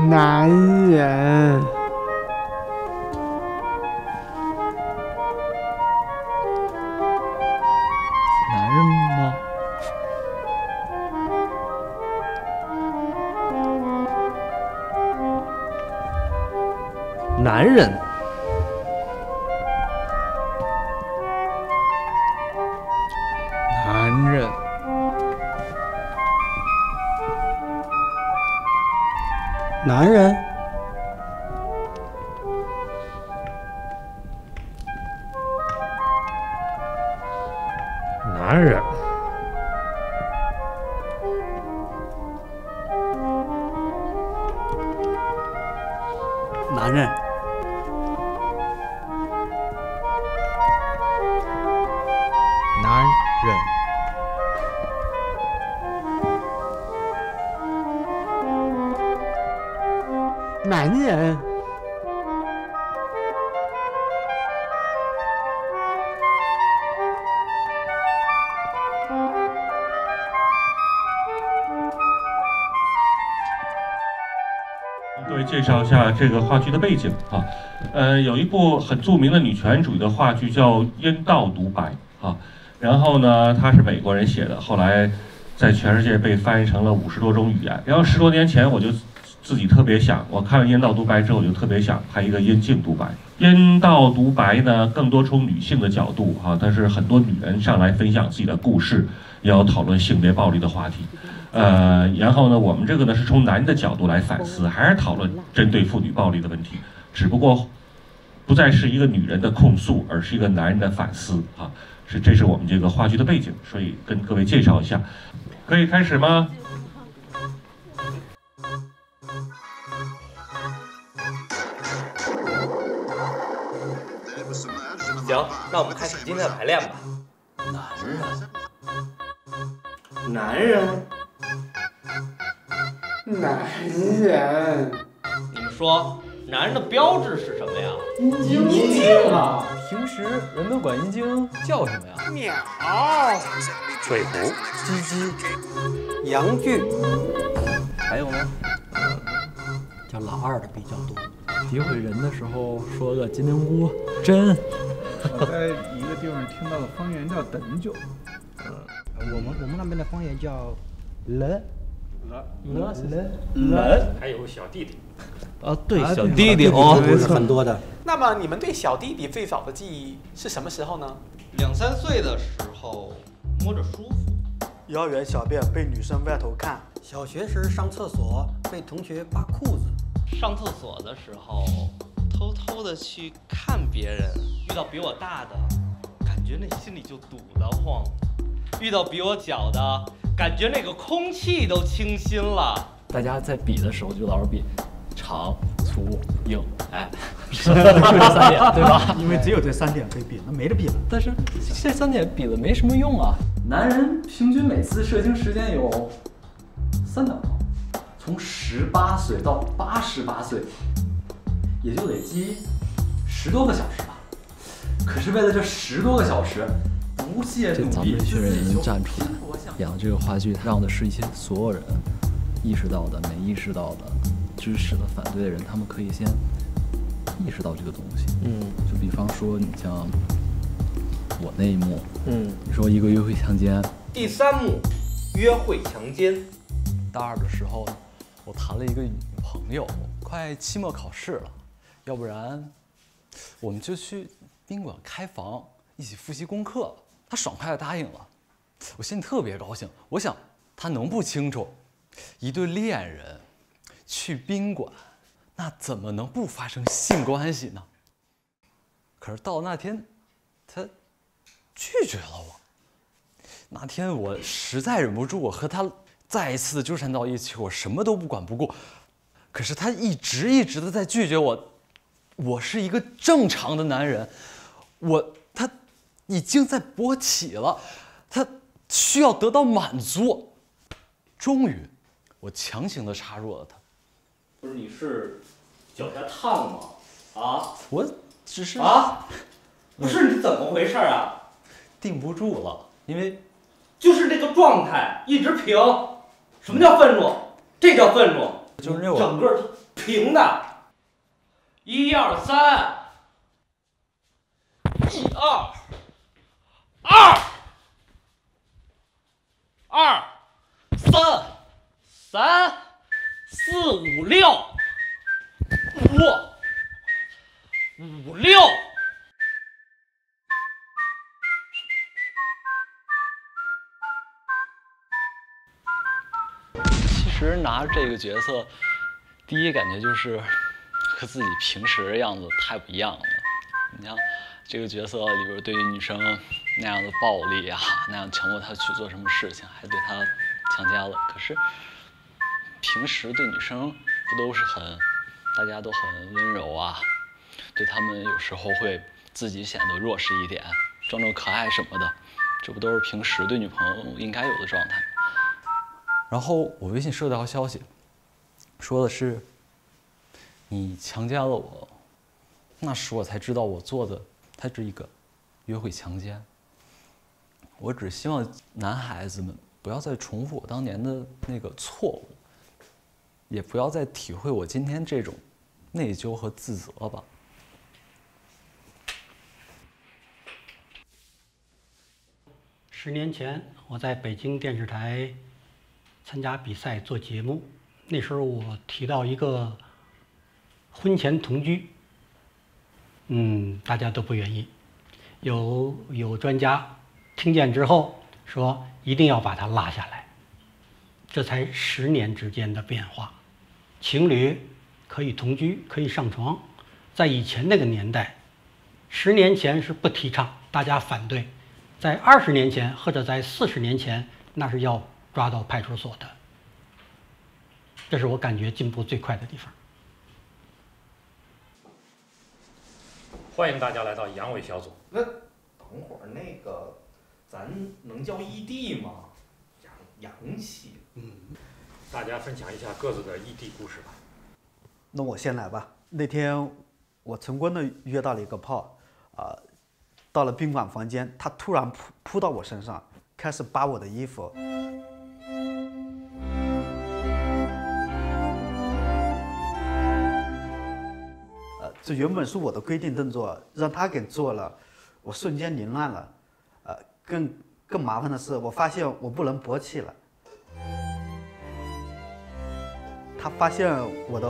男人。男人吗？男人。男人。男人。男人。男人。男人。男人。各位介绍一下这个话剧的背景啊，有一部很著名的女权主义的话剧叫《阴道独白》啊，然后呢，它是美国人写的，后来在全世界被翻译成了50多种语言。然后10多年前我就自己特别想，我看了《阴道独白》之后，我就特别想拍一个阴茎独白。阴道独白呢，更多从女性的角度啊，但是很多女人上来分享自己的故事，也要讨论性别暴力的话题。然后呢，我们这个呢是从男人的角度来反思，还是讨论针对妇女暴力的问题，只不过不再是一个女人的控诉，而是一个男人的反思啊。这是我们这个话剧的背景，所以跟各位介绍一下，可以开始吗？行，那我们开始今天的排练吧。男人。男人。你们说，男人的标志是什么呀？阴茎啊！平时人们管阴茎叫什么呀？鸟。水壶、鸡鸡。阳具。还有呢？叫老二的比较多。诋毁人的时候说个金针菇针。我在一个地方听到的方言叫等酒。我们那边的方言叫了。还有小弟弟。对，小弟弟哦，是很多的。那么你们对小弟弟最早的记忆是什么时候呢？2、3岁的时候，摸着舒服。幼儿园小便被女生歪头看。小学时上厕所被同学扒裤子。上厕所的时候，偷偷的去看别人。遇到比我大的，感觉那心里就堵得慌；遇到比我小的，感觉那个空气都清新了。大家在比的时候就老是比长、粗、硬，哎，是这3点，对吧？因为只有这3点可以比，那没得比了。但是这3点比了没什么用啊。男人平均每次射精时间有3秒钟，从18岁到88岁，也就累积10多个小时吧。可是为了这10多个小时，不懈努力，咱们这群人站出来演这个话剧，让的是一些所有人意识到的、没意识到的、支持的、反对的人，他们可以先意识到这个东西。就比方说，你像我那一幕，你说一个约会强奸。第3幕，约会强奸。大2的时候，我谈了一个女朋友，快期末考试了，要不然我们就去宾馆开房一起复习功课。她爽快地答应了，我心里特别高兴。我想她能不清楚，一对恋人去宾馆，那怎么能不发生性关系呢？可是到那天，她拒绝了我。那天我实在忍不住，我和她再一次纠缠到一起，我什么都不管不顾。可是她一直的在拒绝我。我是一个正常的男人，他已经在勃起了，他需要得到满足。终于，我强行的插入了他。不是，你是脚下烫吗？啊？我只是不是，你怎么回事啊？定不住了，因为就是这个状态一直平。什么叫愤怒？这叫愤怒。就是那我整个平的。1、2、3。1、2、2、2、3、3、4、5、6、5、6。其实拿着这个角色，第一感觉就是和自己平时的样子太不一样了。你像这个角色里边对于女生那样的暴力啊，那样强迫她去做什么事情，还对她强奸了。可是平时对女生不都是大家都很温柔啊，对她们有时候会自己显得弱势一点，装作可爱什么的，这不都是平时对女朋友应该有的状态？然后我微信收到消息，说的是你强奸了我，那时我才知道我做的它是一个约会强奸。我只希望男孩子们不要再重复我当年的那个错误，也不要再体会我今天这种内疚和自责吧。10年前，我在北京电视台参加比赛做节目，那时候我提到一个婚前同居，大家都不愿意。有专家听见之后说一定要把它拉下来。这才10年之间的变化，情侣可以同居，可以上床，在以前那个年代，10年前是不提倡，大家反对。在20年前或者在40年前，那是要抓到派出所的。这是我感觉进步最快的地方。欢迎大家来到阳痿小组。那等会儿那个，咱能叫异地吗？洋气。大家分享一下各自的异地故事吧。那我先来吧。那天我成功的约到了一个炮，到了宾馆房间，他突然扑到我身上，开始扒我的衣服。这原本是我的规定动作，让他给做了，我瞬间凌乱了。更麻烦的是，我发现我不能勃起了。他发现我的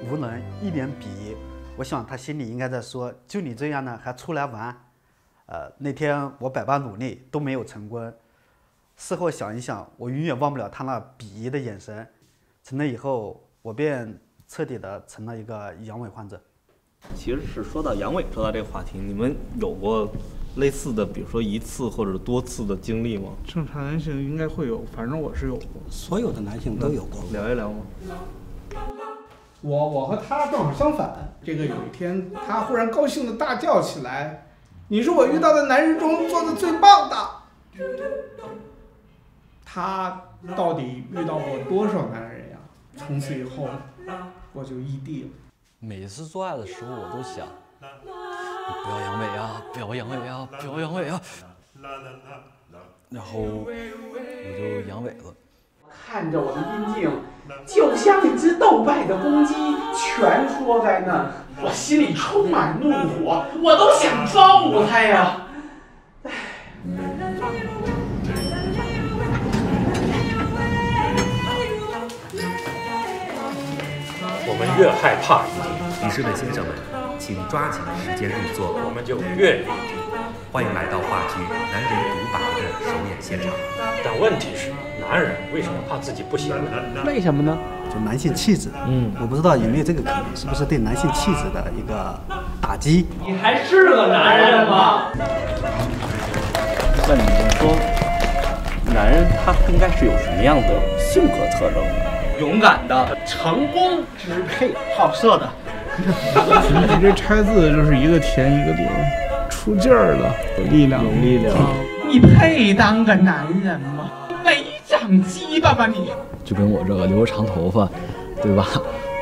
无能，一脸鄙夷。我想他心里应该在说：“就你这样呢，还出来玩？”那天我百般努力都没有成功。事后想一想，我永远忘不了他那鄙夷的眼神。从那以后，我便彻底的成了一个阳痿患者。其实是说到阳痿，说到这个话题，你们有过类似的，比如说1次或者多次的经历吗？正常男性应该会有，反正我是有过。所有的男性都有过。聊一聊吗？我和他正好相反。这个有一天，他忽然高兴的大叫起来：“你是我遇到的男人中做的最棒的！”他到底遇到过多少男人呀？从此以后，我就异地了。每次做爱的时候，我都想，你不要阳痿啊，不要阳痿啊，不要阳痿啊。然后我就阳痿了。看着我的阴茎，就像一只斗败的公鸡，蜷缩在那儿，我心里充满怒火，我都想揍他呀！我们越害怕异地，女士们、先生们，请抓紧时间入座，我们就越异地。欢迎来到话剧《男人独白》的首演现场。但问题是，男人为什么怕自己不行呢？为什么呢？就男性气质，我不知道有没有这个可能，是不是对男性气质的一个打击？你还是个男人吗？那你们说，男人他应该是有什么样的性格特征？勇敢的、成功、支配、好色的。你这拆字就是一个填一个点，出劲儿了，有力量，有力量。你配当个男人吗？没长鸡巴吧你？就跟我这个留着长头发，对吧？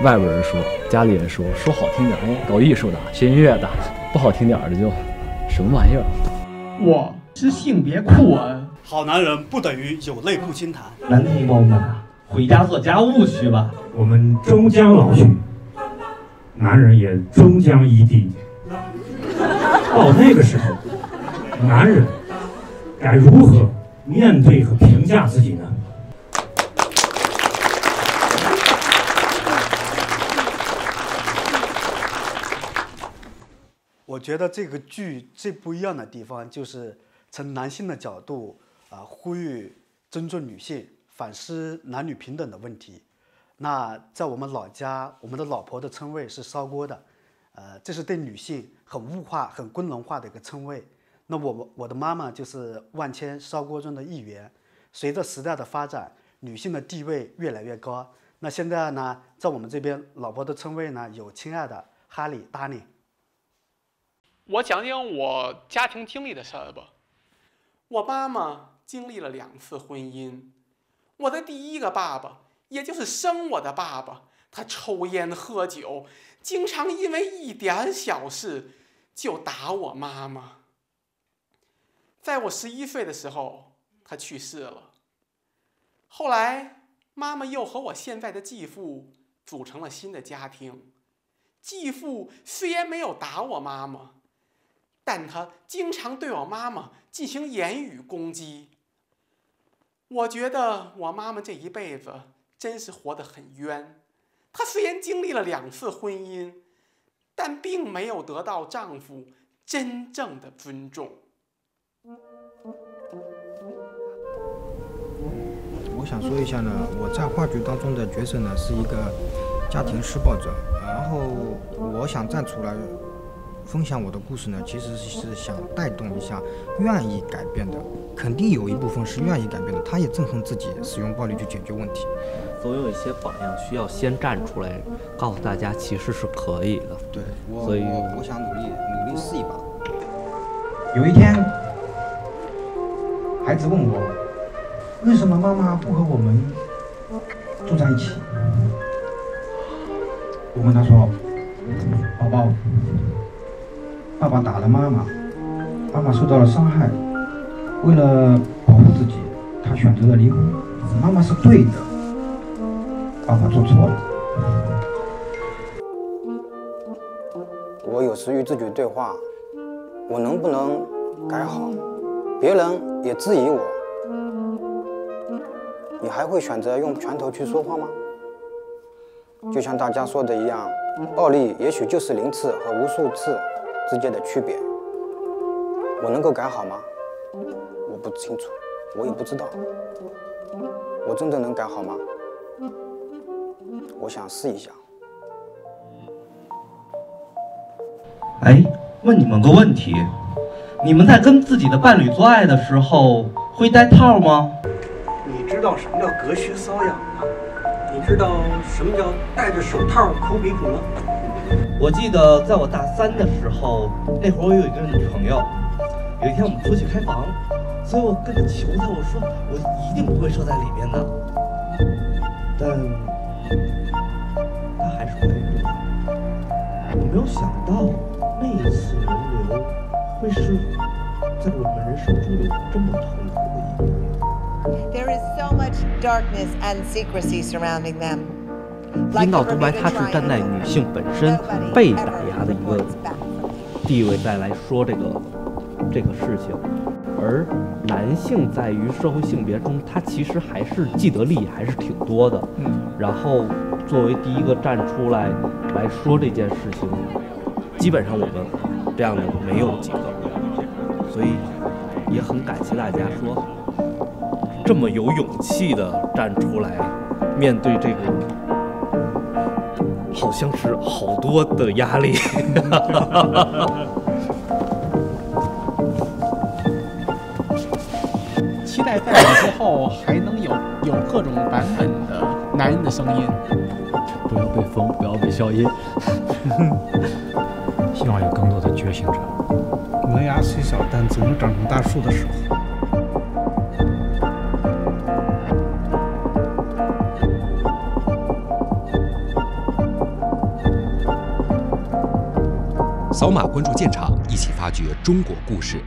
外边人说，家里人说，说好听点，哎，搞艺术的，学音乐的；不好听点的就什么玩意儿。我是性别酷儿。好男人不等于有泪不轻弹。男同胞们啊，回家做家务去吧。我们终将老去，男人也终将异地。到那个时候，男人该如何面对和评价自己呢？我觉得这个剧最不一样的地方，就是从男性的角度呼吁尊重女性，反思男女平等的问题。那在我们老家，我们的老婆的称谓是烧锅的，这是对女性很物化、很功能化的一个称谓。那我的妈妈就是万千烧锅中的一员。随着时代的发展，女性的地位越来越高。那现在呢，在我们这边，老婆的称谓呢有亲爱的、哈利、达尼。我讲讲我家庭经历的事儿吧。我妈妈经历了2次婚姻。我的第一个爸爸，也就是生我的爸爸，他抽烟喝酒，经常因为一点小事就打我妈妈。在我11岁的时候，他去世了。后来，妈妈又和我现在的继父组成了新的家庭。继父虽然没有打我妈妈，但他经常对我妈妈进行言语攻击。我觉得我妈妈这一辈子真是活得很冤。她虽然经历了2次婚姻，但并没有得到丈夫真正的尊重。我想说一下呢，我在话剧当中的角色呢是一个家庭施暴者，然后我想站出来分享我的故事呢，其实是想带动一下愿意改变的，肯定有一部分是愿意改变的，他也憎恨自己使用暴力去解决问题。总有一些榜样需要先站出来，告诉大家其实是可以的。对，所以我想努力试一把。有一天，孩子问我，为什么妈妈不和我们住在一起？我跟他说，宝宝，爸爸打了妈妈，妈妈受到了伤害，为了保护自己，他选择了离婚。妈妈是对的，爸爸做错了。我有时与自己对话，我能不能改好？别人也质疑我，你还会选择用拳头去说话吗？就像大家说的一样，暴力也许就是0次和无数次之间的区别。我能够改好吗？我不清楚，我也不知道。我真的能改好吗？我想试一下。哎，问你们个问题，你们在跟自己的伴侣做爱的时候会戴套吗？你知道什么叫隔靴搔痒吗？你知道什么叫戴着手套抠鼻孔吗？我记得在我大3的时候，那会儿我有一个女朋友，有一天我们出去开房，所以我跟她求她，我说我一定不会射在里面的，但她还是怀孕了。我没有想到那一次人流会是在我们人生中有这么痛苦的一幕。There is so much darkness and secrecy surrounding them. 阴道独白，它是站在女性本身被打压的一个地位再来说这个事情，而男性在于社会性别中，他其实还是既得利益还是挺多的。然后作为第一个站出来说这件事情，基本上我们这样的没有几个，所以也很感谢大家说这么有勇气的站出来面对这个。好像是好多的压力。期待在之后还能有各种版本的男人的声音。不要被封，不要被消音。希望有更多的觉醒者。萌芽虽小，但总能长成大树的时候。扫码关注现场，一起发掘中国故事。